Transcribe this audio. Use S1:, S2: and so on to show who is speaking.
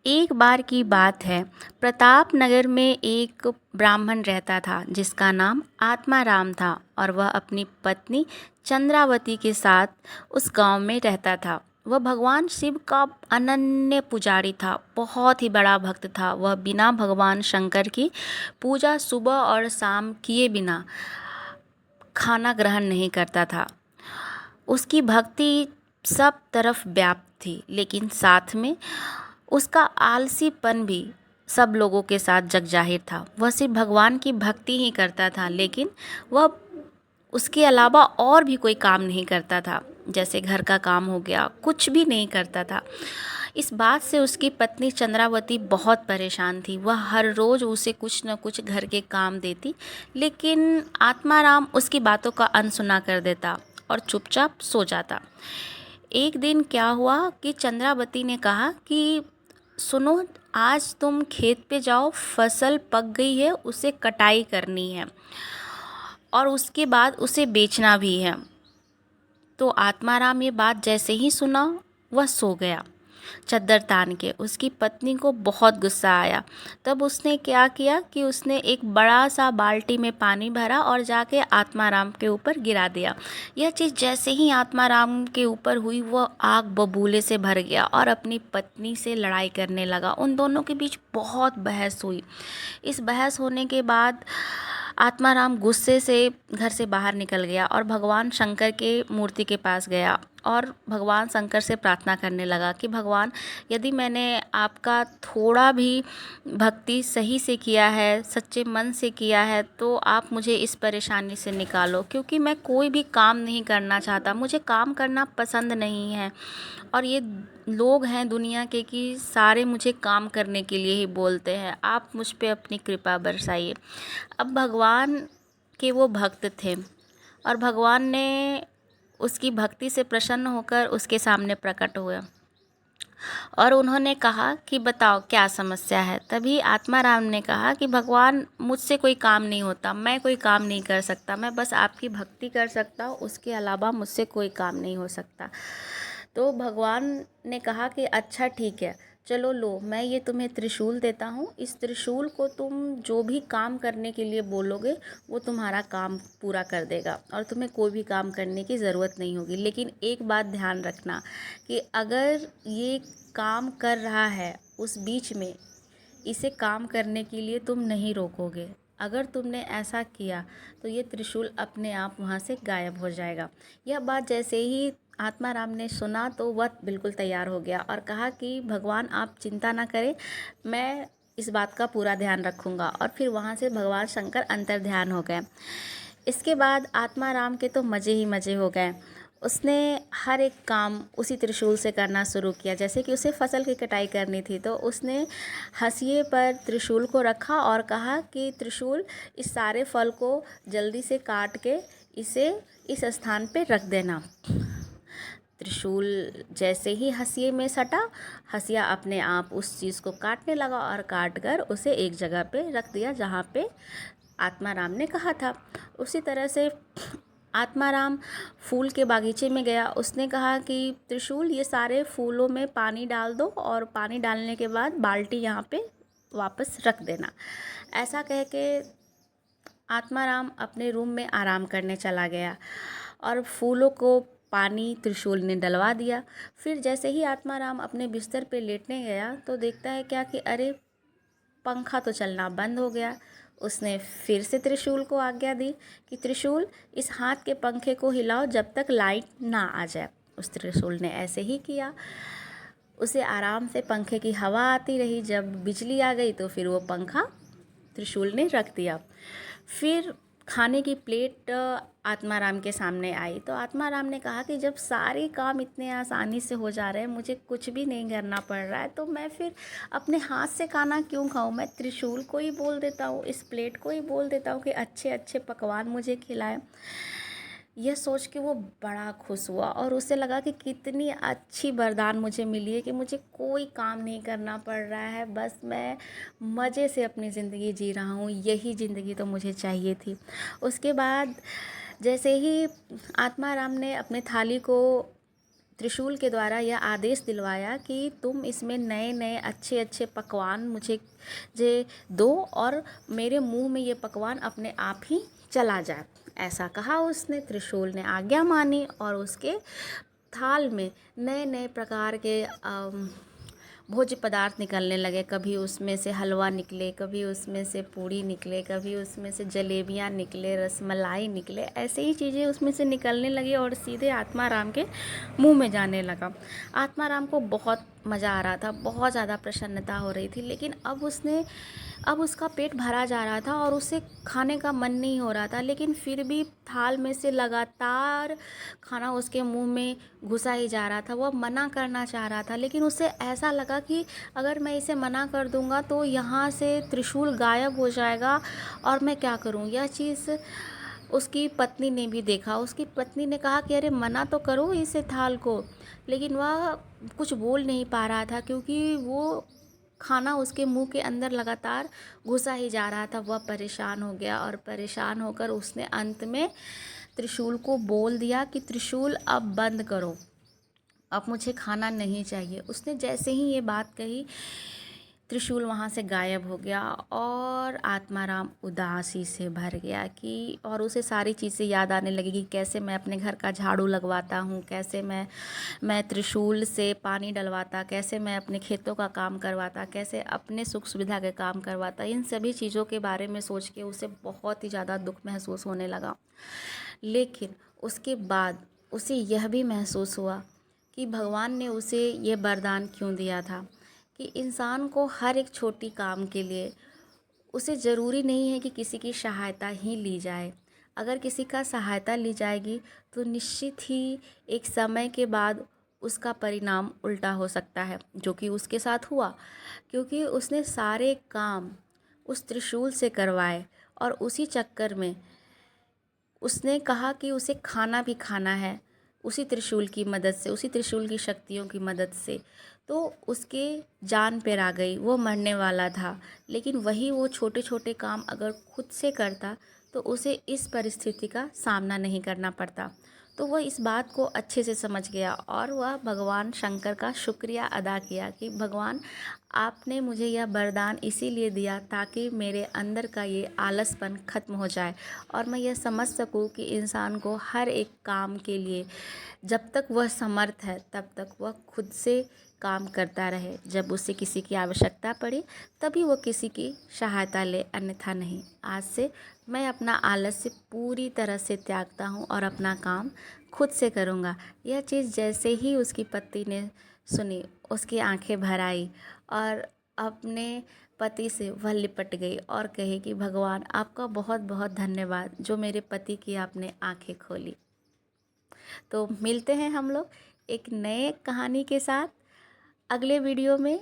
S1: एक बार की बात है। प्रताप नगर में एक ब्राह्मण रहता था जिसका नाम आत्माराम था और वह अपनी पत्नी चंद्रावती के साथ उस गांव में रहता था। वह भगवान शिव का अनन्य पुजारी था, बहुत ही बड़ा भक्त था। वह बिना भगवान शंकर की पूजा सुबह और शाम किए बिना खाना ग्रहण नहीं करता था। उसकी भक्ति सब तरफ व्याप्त थी, लेकिन साथ में उसका आलसीपन भी सब लोगों के साथ जग जाहिर था। वह सिर्फ भगवान की भक्ति ही करता था, लेकिन वह उसके अलावा और भी कोई काम नहीं करता था। जैसे घर का काम हो गया, कुछ भी नहीं करता था। इस बात से उसकी पत्नी चंद्रावती बहुत परेशान थी। वह हर रोज़ उसे कुछ न कुछ घर के काम देती, लेकिन आत्माराम उसकी बातों का अनसुना कर देता और चुपचाप सो जाता। एक दिन क्या हुआ कि चंद्रावती ने कहा कि सुनो, आज तुम खेत पे जाओ, फसल पक गई है, उसे कटाई करनी है और उसके बाद उसे बेचना भी है। तो आत्माराम ये बात जैसे ही सुना, वह सो गया चद्दर तान के। उसकी पत्नी को बहुत गुस्सा आया। तब उसने क्या किया कि उसने एक बड़ा सा बाल्टी में पानी भरा और जाके आत्माराम के ऊपर गिरा दिया। यह चीज़ जैसे ही आत्माराम के ऊपर हुई, वह आग बबूले से भर गया और अपनी पत्नी से लड़ाई करने लगा। उन दोनों के बीच बहुत बहस हुई। इस बहस होने के बाद आत्माराम गुस्से से घर से बाहर निकल गया और भगवान शंकर के मूर्ति के पास गया और भगवान शंकर से प्रार्थना करने लगा कि भगवान, यदि मैंने आपका थोड़ा भी भक्ति सही से किया है, सच्चे मन से किया है, तो आप मुझे इस परेशानी से निकालो, क्योंकि मैं कोई भी काम नहीं करना चाहता। मुझे काम करना पसंद नहीं है और ये लोग हैं दुनिया के कि सारे मुझे काम करने के लिए ही बोलते हैं। आप मुझ पे अपनी कृपा बरसाइए। अब भगवान के वो भक्त थे और भगवान ने उसकी भक्ति से प्रसन्न होकर उसके सामने प्रकट हुए और उन्होंने कहा कि बताओ क्या समस्या है। तभी आत्माराम ने कहा कि भगवान, मुझसे कोई काम नहीं होता, मैं कोई काम नहीं कर सकता, मैं बस आपकी भक्ति कर सकता हूँ, उसके अलावा मुझसे कोई काम नहीं हो सकता। तो भगवान ने कहा कि अच्छा ठीक है, चलो लो, मैं ये तुम्हें त्रिशूल देता हूँ। इस त्रिशूल को तुम जो भी काम करने के लिए बोलोगे, वो तुम्हारा काम पूरा कर देगा और तुम्हें कोई भी काम करने की ज़रूरत नहीं होगी। लेकिन एक बात ध्यान रखना कि अगर ये काम कर रहा है, उस बीच में इसे काम करने के लिए तुम नहीं रोकोगे। अगर तुमने ऐसा किया तो ये त्रिशूल अपने आप वहाँ से गायब हो जाएगा। यह बात जैसे ही आत्माराम ने सुना तो वह बिल्कुल तैयार हो गया और कहा कि भगवान, आप चिंता ना करें, मैं इस बात का पूरा ध्यान रखूँगा। और फिर वहाँ से भगवान शंकर अंतर ध्यान हो गए। इसके बाद आत्माराम के तो मज़े ही मज़े हो गए। उसने हर एक काम उसी त्रिशूल से करना शुरू किया। जैसे कि उसे फसल की कटाई करनी थी, तो उसने हंसिए पर त्रिशूल को रखा और कहा कि त्रिशूल, इस सारे फल को जल्दी से काट के इसे इस स्थान पे रख देना। त्रिशूल जैसे ही हंसिए में सटा, हंसिया अपने आप उस चीज़ को काटने लगा और काट कर उसे एक जगह पे रख दिया जहाँ पे आत्माराम ने कहा था। उसी तरह से आत्माराम फूल के बागीचे में गया। उसने कहा कि त्रिशूल, ये सारे फूलों में पानी डाल दो और पानी डालने के बाद बाल्टी यहाँ पे वापस रख देना। ऐसा कह के आत्माराम अपने रूम में आराम करने चला गया और फूलों को पानी त्रिशूल ने डलवा दिया। फिर जैसे ही आत्माराम अपने बिस्तर पे लेटने गया तो देखता है क्या कि अरे, पंखा तो चलना बंद हो गया। उसने फिर से त्रिशूल को आज्ञा दी कि त्रिशूल, इस हाथ के पंखे को हिलाओ जब तक लाइट ना आ जाए। उस त्रिशूल ने ऐसे ही किया। उसे आराम से पंखे की हवा आती रही। जब बिजली आ गई तो फिर वो पंखा त्रिशूल ने रख दिया। फिर खाने की प्लेट आत्माराम के सामने आई तो आत्माराम ने कहा कि जब सारे काम इतने आसानी से हो जा रहे हैं, मुझे कुछ भी नहीं करना पड़ रहा है, तो मैं फिर अपने हाथ से खाना क्यों खाऊं। मैं त्रिशूल को ही बोल देता हूँ, इस प्लेट को ही बोल देता हूँ कि अच्छे अच्छे पकवान मुझे खिलाएं। यह सोच के वो बड़ा खुश हुआ और उसे लगा कि कितनी अच्छी वरदान मुझे मिली है कि मुझे कोई काम नहीं करना पड़ रहा है, बस मैं मज़े से अपनी ज़िंदगी जी रहा हूँ। यही ज़िंदगी तो मुझे चाहिए थी। उसके बाद जैसे ही आत्माराम ने अपने थाली को त्रिशूल के द्वारा यह आदेश दिलवाया कि तुम इसमें नए नए अच्छे अच्छे पकवान मुझे जे दो और मेरे मुंह में ये पकवान अपने आप ही चला जाए। ऐसा कहा उसने। त्रिशूल ने आज्ञा मानी और उसके थाल में नए नए प्रकार के भोज्य पदार्थ निकलने लगे। कभी उसमें से हलवा निकले, कभी उसमें से पूड़ी निकले, कभी उसमें से जलेबियाँ निकले, रसमलाई निकले। ऐसे ही चीज़ें उसमें से निकलने लगी और सीधे आत्माराम के मुंह में जाने लगा। आत्माराम को बहुत मज़ा आ रहा था, बहुत ज़्यादा प्रसन्नता हो रही थी। लेकिन अब उसका पेट भरा जा रहा था और उसे खाने का मन नहीं हो रहा था। लेकिन फिर भी थाल में से लगातार खाना उसके मुंह में घुसा ही जा रहा था। वह मना करना चाह रहा था, लेकिन उसे ऐसा लगा कि अगर मैं इसे मना कर दूंगा तो यहाँ से त्रिशूल गायब हो जाएगा और मैं क्या करूँ। यह चीज़ उसकी पत्नी ने भी देखा। उसकी पत्नी ने कहा कि अरे मना तो करो इसे थाल को। लेकिन वह कुछ बोल नहीं पा रहा था क्योंकि वो खाना उसके मुंह के अंदर लगातार घुसा ही जा रहा था। वह परेशान हो गया और परेशान होकर उसने अंत में त्रिशूल को बोल दिया कि त्रिशूल अब बंद करो, अब मुझे खाना नहीं चाहिए। उसने जैसे ही ये बात कही त्रिशूल वहाँ से गायब हो गया और आत्माराम उदासी से भर गया कि और उसे सारी चीज़ें याद आने लगी कि कैसे मैं अपने घर का झाड़ू लगवाता हूँ, कैसे मैं त्रिशूल से पानी डलवाता, कैसे मैं अपने खेतों का काम करवाता, कैसे अपने सुख सुविधा के काम करवाता। इन सभी चीज़ों के बारे में सोच के उसे बहुत ही ज़्यादा दुख महसूस होने लगा। लेकिन उसके बाद उसे यह भी महसूस हुआ कि भगवान ने उसे ये वरदान क्यों दिया था कि इंसान को हर एक छोटी काम के लिए उसे ज़रूरी नहीं है कि किसी की सहायता ही ली जाए। अगर किसी का सहायता ली जाएगी तो निश्चित ही एक समय के बाद उसका परिणाम उल्टा हो सकता है, जो कि उसके साथ हुआ। क्योंकि उसने सारे काम उस त्रिशूल से करवाए और उसी चक्कर में उसने कहा कि उसे खाना भी खाना है उसी त्रिशूल की मदद से, उसी त्रिशूल की शक्तियों की मदद से। तो उसके जान पे आ गई, वो मरने वाला था। लेकिन वही वो छोटे छोटे काम अगर खुद से करता तो उसे इस परिस्थिति का सामना नहीं करना पड़ता। तो वह इस बात को अच्छे से समझ गया और वह भगवान शंकर का शुक्रिया अदा किया कि भगवान आपने मुझे यह वरदान इसीलिए दिया ताकि मेरे अंदर का ये आलसपन खत्म हो जाए और मैं यह समझ सकूं कि इंसान को हर एक काम के लिए जब तक वह समर्थ है तब तक वह खुद से काम करता रहे। जब उसे किसी की आवश्यकता पड़े तभी वो किसी की सहायता ले, अन्यथा नहीं। आज से मैं अपना आलस्य पूरी तरह से त्यागता हूँ और अपना काम खुद से करूँगा। यह चीज़ जैसे ही उसकी पत्नी ने सुनी उसकी आंखें भर आई और अपने पति से वह लिपट गई और कहे कि भगवान आपका बहुत बहुत धन्यवाद जो मेरे पति की आपने आंखें खोली। तो मिलते हैं हम लोग एक नए कहानी के साथ अगले वीडियो में।